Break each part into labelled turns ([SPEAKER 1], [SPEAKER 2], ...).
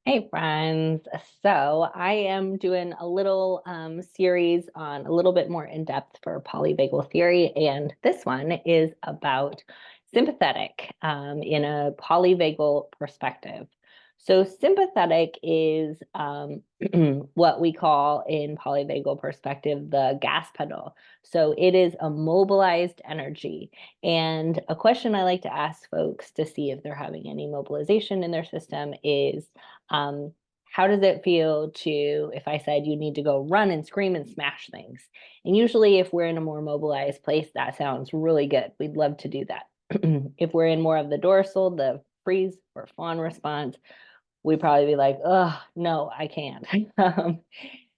[SPEAKER 1] Hey friends. So I am doing a little series on a little bit more in depth for polyvagal theory, and this one is about sympathetic in a polyvagal perspective. So sympathetic is what we call in polyvagal perspective the gas pedal. So it is a mobilized energy. And a question I like to ask folks to see if they're having any mobilization in their system is um, how does it feel to, if I said you need to go run and scream and smash things? And usually, if we're in a more mobilized place, that sounds really good. We'd love to do that. If we're in more of the dorsal, the freeze or fawn response, we'd probably be like, oh, no, I can't.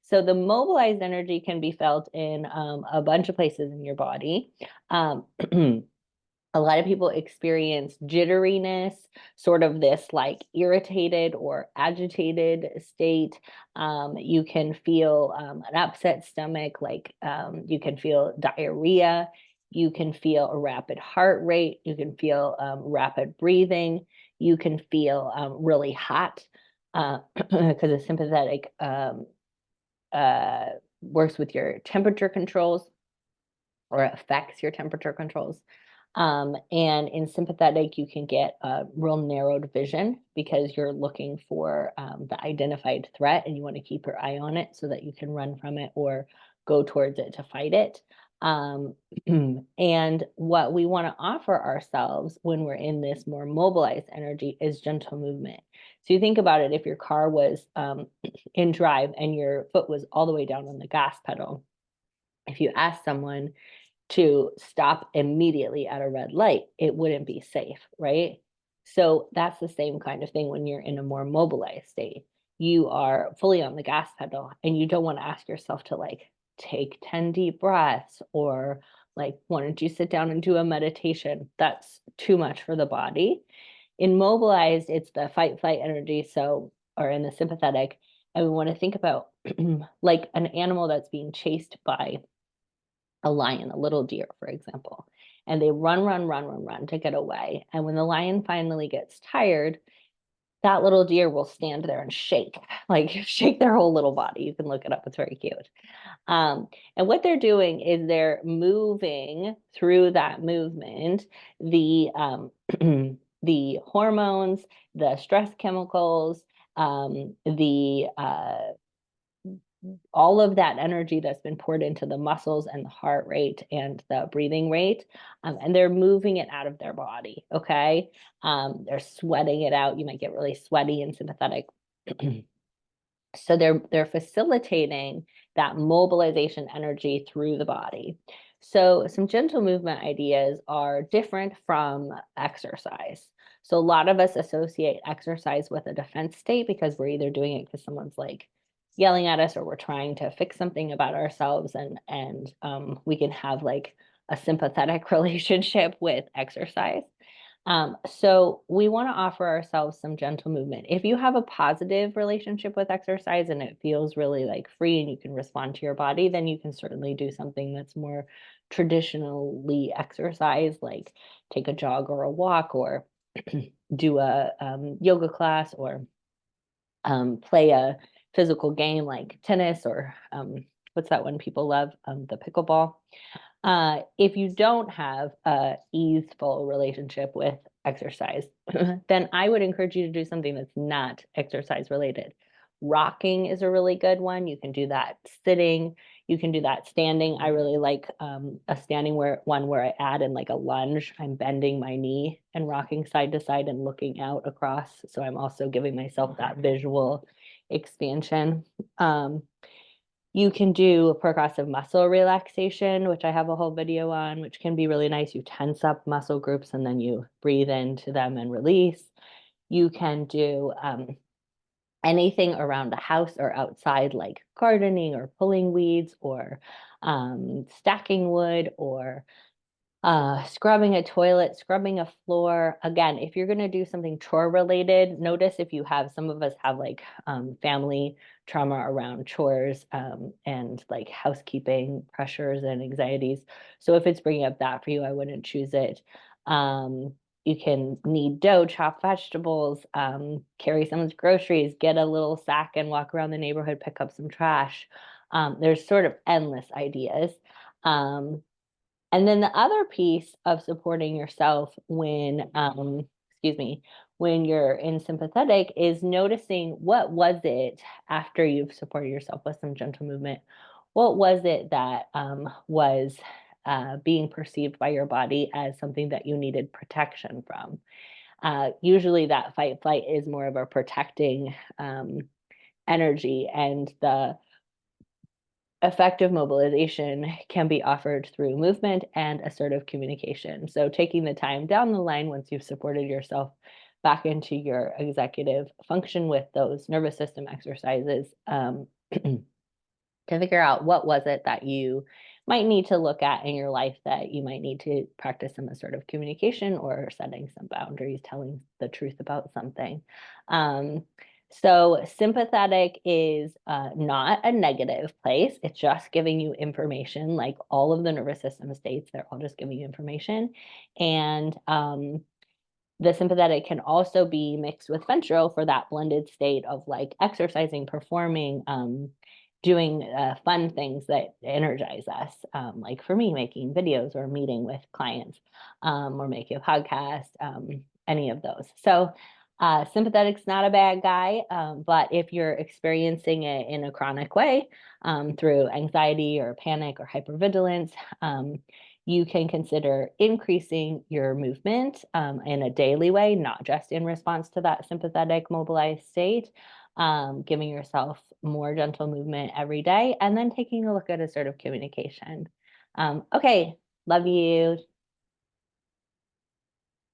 [SPEAKER 1] So the mobilized energy can be felt in a bunch of places in your body. Um, a lot of people experience jitteriness, sort of this like irritated or agitated state. You can feel an upset stomach, like you can feel diarrhea. You can feel a rapid heart rate. You can feel rapid breathing. You can feel really hot because a sympathetic uh, works with your temperature controls or affects your temperature controls. And in sympathetic, you can get a real narrowed vision because you're looking for the identified threat and you want to keep your eye on it so that you can run from it or go towards it to fight it. Um, and what we want to offer ourselves when we're in this more mobilized energy is gentle movement. So you think about it, if your car was in drive and your foot was all the way down on the gas pedal, if you ask someone to stop immediately at a red light, it wouldn't be safe, right? So that's the same kind of thing when you're in a more mobilized state. You are fully on the gas pedal and you don't want to ask yourself to like take 10 deep breaths or like, why don't you sit down and do a meditation? That's too much for the body. In mobilized, it's the fight flight energy. So, or in the sympathetic, and we want to think about like an animal that's being chased by a lion, a little deer, for example, and they run, run, run, run, run to get away. And when the lion finally gets tired, that little deer will stand there and shake, like shake their whole little body. You can look it up, it's very cute. And what they're doing is they're moving through that movement the the hormones, the stress chemicals, the all of that energy that's been poured into the muscles and the heart rate and the breathing rate, and they're moving it out of their body. Okay, they're sweating it out. You might get really sweaty and sympathetic. So they're facilitating that mobilization energy through the body. So some gentle movement ideas are different from exercise. So a lot of us associate exercise with a defense state because we're either doing it because someone's like yelling at us or we're trying to fix something about ourselves, and we can have like a sympathetic relationship with exercise. So we want to offer ourselves some gentle movement. If you have a positive relationship with exercise and it feels really like free and you can respond to your body, then you can certainly do something that's more traditionally exercise, like take a jog or a walk or do a yoga class or play a physical game like tennis or what's that one people love, the pickleball. If you don't have a easeful relationship with exercise, then I would encourage you to do something that's not exercise related. Rocking is a really good one. You can do that sitting. You can do that standing. I really like a standing one where I add in like a lunge. I'm bending my knee and rocking side to side and looking out across. So I'm also giving myself that visual expansion. You can do progressive muscle relaxation, which I have a whole video on, which can be really nice. You tense up muscle groups and then you breathe into them and release. You can do anything around the house or outside, like gardening or pulling weeds or stacking wood or scrubbing a toilet, scrubbing a floor. Again, if you're going to do something chore related, notice if you have, some of us have like family trauma around chores and like housekeeping pressures and anxieties. So if it's bringing up that for you, I wouldn't choose it. you can knead dough, chop vegetables, carry someone's groceries, get a little sack and walk around the neighborhood, pick up some trash. There's sort of endless ideas. And then the other piece of supporting yourself when, excuse me, when you're in sympathetic is noticing what was it after you've supported yourself with some gentle movement. What was it that was being perceived by your body as something that you needed protection from? Usually that fight flight is more of a protecting energy, and the effective mobilization can be offered through movement and assertive communication. So taking the time down the line once you've supported yourself back into your executive function with those nervous system exercises to figure out what was it that you might need to look at in your life, that you might need to practice some assertive communication or setting some boundaries, telling the truth about something. So sympathetic is not a negative place. It's just giving you information, like all of the nervous system states, they're all just giving you information. And the sympathetic can also be mixed with ventral for that blended state of like exercising, performing, doing fun things that energize us. Like for me, making videos or meeting with clients, or making a podcast, any of those. So sympathetic's not a bad guy, but if you're experiencing it in a chronic way, through anxiety or panic or hypervigilance, you can consider increasing your movement in a daily way, not just in response to that sympathetic mobilized state, giving yourself more gentle movement every day, and then taking a look at assertive communication. Okay, love you.